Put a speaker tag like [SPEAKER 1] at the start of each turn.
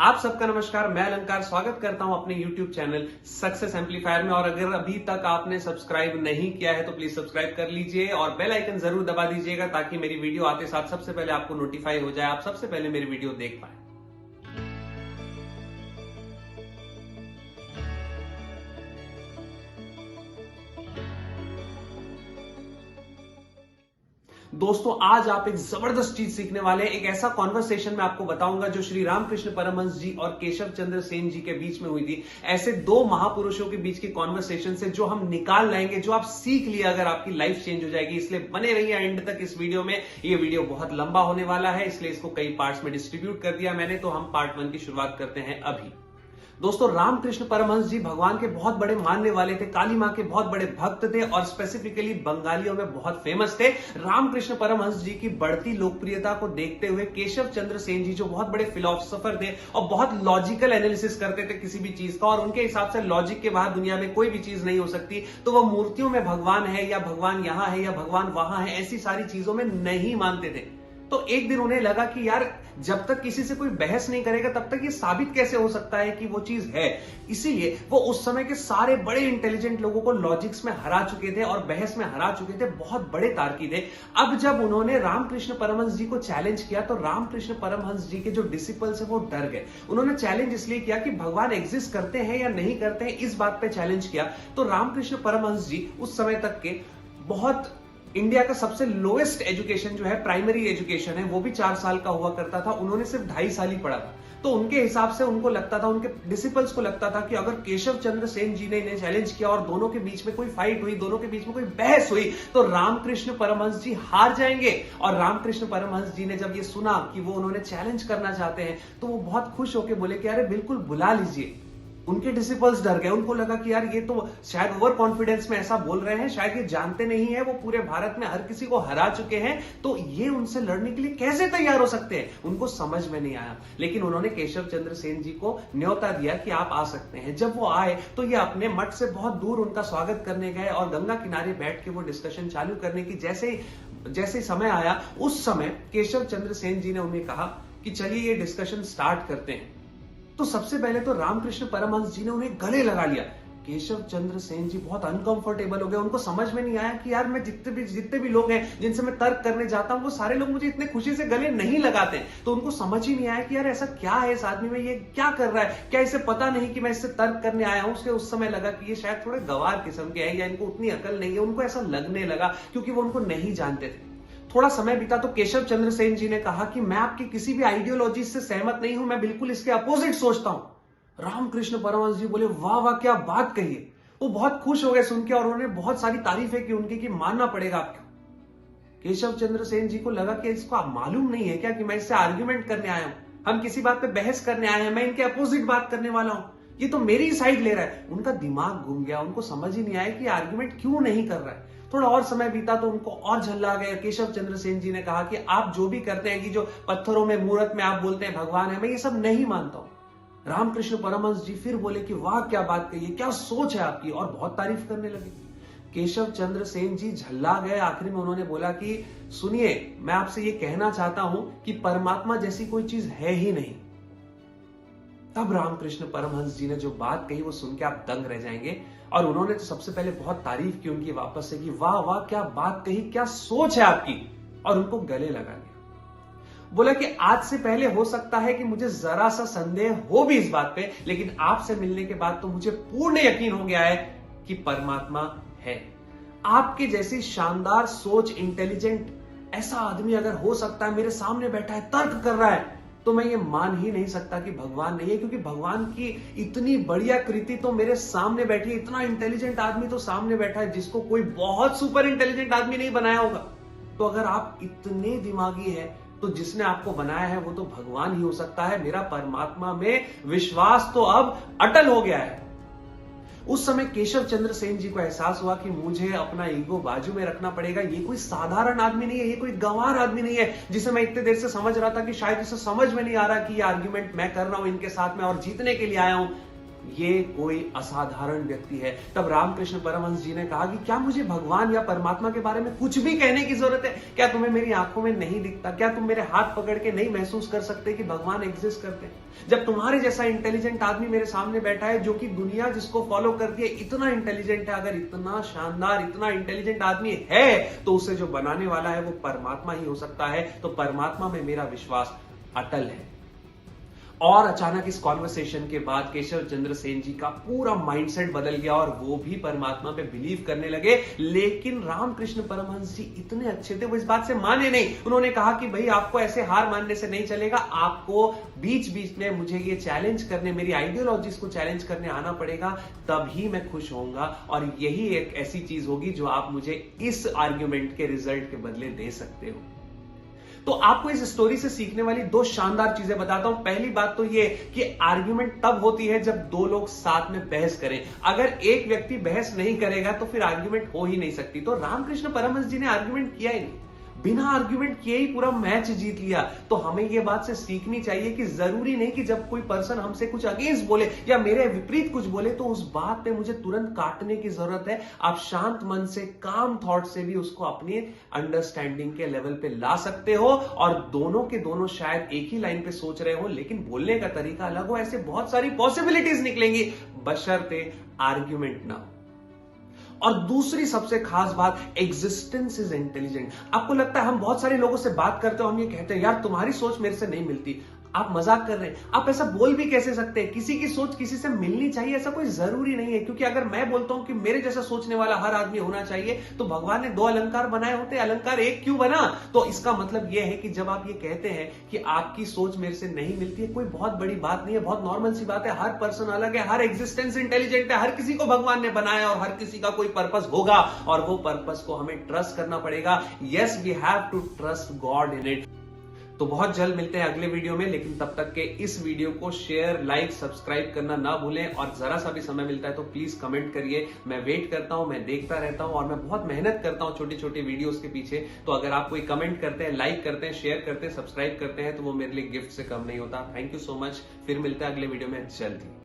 [SPEAKER 1] आप सबका नमस्कार। मैं अलंकार स्वागत करता हूं अपने YouTube चैनल सक्सेस एम्पलीफायर में। और अगर अभी तक आपने सब्सक्राइब नहीं किया है तो प्लीज सब्सक्राइब कर लीजिए और बेल आइकन जरूर दबा दीजिएगा ताकि मेरी वीडियो आते साथ सबसे पहले आपको नोटिफाई हो जाए, आप सबसे पहले मेरी वीडियो देख पाए। दोस्तों, आज आप एक जबरदस्त चीज सीखने वाले हैं। एक ऐसा कॉन्वर्सेशन मैं आपको बताऊंगा जो श्री रामकृष्ण परमहंस जी और केशव चंद्र सेन जी के बीच में हुई थी। ऐसे दो महापुरुषों के बीच की कॉन्वर्सेशन से जो हम निकाल लाएंगे, जो आप सीख लिया, अगर आपकी लाइफ चेंज हो जाएगी। इसलिए बने रहिए एंड तक इस वीडियो में। ये वीडियो बहुत लंबा होने वाला है, इसलिए इसको कई पार्ट्स में डिस्ट्रीब्यूट कर दिया मैंने। तो हम पार्ट 1 की शुरुआत करते हैं अभी। दोस्तों, रामकृष्ण परमहंस जी भगवान के बहुत बड़े मानने वाले थे, काली मां के बहुत बड़े भक्त थे और स्पेसिफिकली बंगालियों में बहुत फेमस थे। रामकृष्ण परमहंस जी की बढ़ती लोकप्रियता को देखते हुए केशव चंद्र सेन जी, जो बहुत बड़े फिलोसोफर थे और बहुत लॉजिकल एनालिसिस करते थे किसी भी चीज का, और उनके हिसाब से लॉजिक के बाहर दुनिया में कोई भी चीज नहीं हो सकती, तो वो मूर्तियों में भगवान है या भगवान यहां है या भगवान वहां है, ऐसी सारी चीजों में नहीं मानते थे। तो एक दिन उन्हें लगा कि यार, जब तक किसी से कोई बहस नहीं करेगा तब तक ये साबित कैसे हो सकता है कि वो चीज है। इसीलिए वो उस समय के सारे बड़े इंटेलिजेंट लोगों को लॉजिक्स में हरा चुके थे और बहस में हरा चुके थे, बहुत बड़े तार्की थे। अब जब उन्होंने रामकृष्ण परमहंस जी को चैलेंज किया तो रामकृष्ण परमहंस जी के जो डिसिपल्स है वो डर गए। उन्होंने चैलेंज इसलिए किया कि भगवान एग्जिस्ट करते हैं या नहीं करते हैं, इस बात पर चैलेंज किया। तो रामकृष्ण परमहंस जी उस समय तक के बहुत इंडिया का सबसे लोएस्ट एजुकेशन जो है, प्राइमरी एजुकेशन है, वो भी 4 साल का हुआ करता था। उन्होंने सिर्फ 2.5 साल ही पढ़ा था। तो उनके हिसाब से उनको लगता था, उनके डिसिपल्स को लगता था कि अगर केशव चंद्र सेन जी ने इन्हें चैलेंज किया और दोनों के बीच में कोई फाइट हुई, दोनों के बीच में कोई बहस हुई, तो रामकृष्ण परमहंस जी हार जाएंगे। और रामकृष्ण परमहंस जी ने जब ये सुना कि वो उन्होंने चैलेंज करना चाहते हैं तो वो बहुत खुश होकर बोले कि अरे बिल्कुल, बुला लीजिए। उनके डिसिपल्स डर गए। उनको लगा कि यार, ये तो शायद ओवर कॉन्फिडेंस में ऐसा बोल रहे हैं, शायद ये जानते नहीं है, वो पूरे भारत में हर किसी को हरा चुके हैं, तो ये उनसे लड़ने के लिए कैसे तैयार हो सकते हैं। उनको समझ में नहीं आया, लेकिन उन्होंने केशव चंद्र सेन जी को न्योता दिया कि आप आ सकते हैं। जब वो आए तो ये अपने मठ से बहुत दूर उनका स्वागत करने गए और गंगा किनारे बैठ के वो डिस्कशन चालू करने की जैसे समय आया, उस समय केशव चंद्र सेन जी ने उन्हें कहा कि चलिए ये डिस्कशन स्टार्ट करते हैं। तो सबसे पहले तो रामकृष्ण परमहंस जी ने उन्हें गले लगा लिया। केशव चंद्र सेन जी बहुत अनकंफर्टेबल हो गए। उनको समझ में नहीं आया कि यार, मैं जितने भी लोग हैं जिनसे मैं तर्क करने जाता हूं, वो सारे लोग मुझे इतने खुशी से गले नहीं लगाते। तो उनको समझ ही नहीं आया कि यार, ऐसा क्या है इस आदमी में, ये क्या कर रहा है, क्या इसे पता नहीं कि मैं इससे तर्क करने आया हूं। उस समय लगा कि ये शायद थोड़े गंवार किस्म के हैं या इनको उतनी अकल नहीं है। उनको ऐसा लगने लगा क्योंकि वो उनको नहीं जानते थे। थोड़ा समय बीता तो केशव चंद्र सेन जी ने कहा कि मैं आपकी किसी भी आइडियोलॉजी से सहमत नहीं हूं, मैं बिल्कुल इसके अपोजिट सोचता हूं। रामकृष्ण परमहंस जी बोले, वाह वाह, क्या बात कही है। वो बहुत खुश हो गए सुन के और उन्होंने बहुत सारी तारीफें की उनकी कि मानना पड़ेगा आपको। केशव चंद्र सेन जी को लगा कि इसको मालूम नहीं है क्या कि मैं इससे आर्ग्यूमेंट करने आया हूं, हम किसी बात पे बहस करने आए हैं, मैं इनके अपोजिट बात करने वाला हूं, ये तो मेरी साइड ले रहा है। उनका दिमाग घूम गया, उनको समझ ही नहीं आया कि आर्ग्यूमेंट क्यों नहीं कर रहा है। थोड़ा और समय बीता तो उनको और झल्ला गया। केशव चंद्र सेन जी ने कहा कि आप जो भी करते हैं, कि जो पत्थरों में, मूर्त में आप बोलते हैं भगवान है, मैं ये सब नहीं मानता हूं। रामकृष्ण परमहंस जी फिर बोले कि वाह, क्या बात कही है, क्या सोच है आपकी, और बहुत तारीफ करने लगे। केशव चंद्र सेन जी झल्ला गए। आखिर में उन्होंने बोला कि सुनिए, मैं आपसे ये कहना चाहता हूं कि परमात्मा जैसी कोई चीज है ही नहीं। तब रामकृष्ण परमहंस जी ने जो बात कही वो सुन के आप दंग रह जाएंगे। और उन्होंने तो सबसे पहले बहुत तारीफ की उनकी वापस से कि वाह वाह, क्या बात कही, क्या सोच है आपकी, और उनको गले लगा लिया। बोला कि आज से पहले हो सकता है कि मुझे जरा सा संदेह हो भी इस बात पे, लेकिन आपसे मिलने के बाद तो मुझे पूर्ण यकीन हो गया है कि परमात्मा है। आपके जैसी शानदार सोच, इंटेलिजेंट ऐसा आदमी अगर हो सकता है, मेरे सामने बैठा है, तर्क कर रहा है, तो मैं ये मान ही नहीं सकता कि भगवान नहीं है। क्योंकि भगवान की इतनी बढ़िया कृति तो मेरे सामने बैठी है, इतना इंटेलिजेंट आदमी तो सामने बैठा है जिसको कोई बहुत सुपर इंटेलिजेंट आदमी नहीं बनाया होगा। तो अगर आप इतने दिमागी हैं तो जिसने आपको बनाया है वो तो भगवान ही हो सकता है। मेरा परमात्मा में विश्वास तो अब अटल हो गया है। उस समय केशव चंद्र सेन जी को एहसास हुआ कि मुझे अपना ईगो बाजू में रखना पड़ेगा। ये कोई साधारण आदमी नहीं है, ये कोई गंवार आदमी नहीं है जिसे मैं इतने देर से समझ रहा था कि शायद इसे समझ में नहीं आ रहा कि ये आर्ग्यूमेंट मैं कर रहा हूं इनके साथ में और जीतने के लिए आया हूं। ये कोई असाधारण व्यक्ति है। तब रामकृष्ण परमहंस जी ने कहा कि क्या मुझे भगवान या परमात्मा के बारे में कुछ भी कहने की जरूरत है? क्या तुम्हें मेरी आंखों में नहीं दिखता? क्या तुम मेरे हाथ पकड़ के नहीं महसूस कर सकते कि भगवान एग्जिस्ट करते हैं? जब तुम्हारे जैसा इंटेलिजेंट आदमी मेरे सामने बैठा है, जो कि दुनिया जिसको फॉलो करती है इतना इंटेलिजेंट है, अगर इतना शानदार इतना इंटेलिजेंट आदमी है तो उसे जो बनाने वाला है वो परमात्मा ही हो सकता है। तो परमात्मा में मेरा विश्वास अटल है। और अचानक इस कॉन्वर्सेशन के बाद केशव चंद्र सेन जी का पूरा माइंडसेट बदल गया और वो भी परमात्मा पे बिलीव करने लगे। लेकिन रामकृष्ण परमहंस जी इतने अच्छे थे, वो इस बात से माने नहीं। उन्होंने कहा कि भाई आपको ऐसे हार मानने से नहीं चलेगा, आपको बीच बीच में मुझे ये चैलेंज करने, मेरी आइडियोलॉजीज को चैलेंज करने आना पड़ेगा, तभी मैं खुश होऊंगा। और यही एक ऐसी चीज होगी जो आप मुझे इस आर्ग्यूमेंट के रिजल्ट के बदले दे सकते हो। तो आपको इस स्टोरी से सीखने वाली दो शानदार चीजें बताता हूं। पहली बात तो ये कि आर्ग्यूमेंट तब होती है जब दो लोग साथ में बहस करें। अगर एक व्यक्ति बहस नहीं करेगा तो फिर आर्ग्यूमेंट हो ही नहीं सकती। तो रामकृष्ण परमहंस जी ने आर्ग्यूमेंट किया ही नहीं, बिना आर्ग्यूमेंट किए ही पूरा मैच जीत लिया। तो हमें यह बात से सीखनी चाहिए कि जरूरी नहीं कि जब कोई पर्सन हमसे कुछ अगेंस्ट बोले या मेरे विपरीत कुछ बोले तो उस बात पे मुझे तुरंत काटने की जरूरत है। आप शांत मन से, काम थॉट से भी उसको अपनी अंडरस्टैंडिंग के लेवल पे ला सकते हो। और दोनों के दोनों शायद एक ही लाइन पे सोच रहे हो लेकिन बोलने का तरीका अलग हो, ऐसे बहुत सारी पॉसिबिलिटीज निकलेंगी, बशर्ते आर्ग्यूमेंट ना हो। और दूसरी सबसे खास बात, एग्जिस्टेंस इज इंटेलिजेंट। आपको लगता है हम बहुत सारे लोगों से बात करते हो, हम ये कहते हैं यार तुम्हारी सोच मेरे से नहीं मिलती। आप मजाक कर रहे हैं, आप ऐसा बोल भी कैसे सकते हैं? किसी की सोच किसी से मिलनी चाहिए ऐसा कोई जरूरी नहीं है। क्योंकि अगर मैं बोलता हूं कि मेरे जैसा सोचने वाला हर आदमी होना चाहिए तो भगवान ने दो अलंकार बनाए होते, अलंकार एक क्यों बना? तो इसका मतलब यह है कि जब आप ये कहते हैं कि आपकी सोच मेरे से नहीं मिलती है, कोई बहुत बड़ी बात नहीं है, बहुत नॉर्मल सी बात है। हर पर्सन अलग है, हर एग्जिस्टेंस इंटेलिजेंट है, हर किसी को भगवान ने बनाया और हर किसी का कोई पर्पस होगा और वो पर्पस को हमें ट्रस्ट करना पड़ेगा। Yes, we have to trust God in it. तो बहुत जल्द मिलते हैं अगले वीडियो में, लेकिन तब तक के इस वीडियो को शेयर, लाइक, सब्सक्राइब करना ना भूलें। और जरा सा भी समय मिलता है तो प्लीज कमेंट करिए। मैं वेट करता हूं, मैं देखता रहता हूं और मैं बहुत मेहनत करता हूं छोटी छोटी वीडियोस के पीछे। तो अगर आप कोई कमेंट करते हैं, लाइक करते हैं, शेयर करते हैं, सब्सक्राइब करते हैं तो वो मेरे लिए गिफ्ट से कम नहीं होता। Thank you so much. फिर मिलते हैं अगले वीडियो में जल्द ही।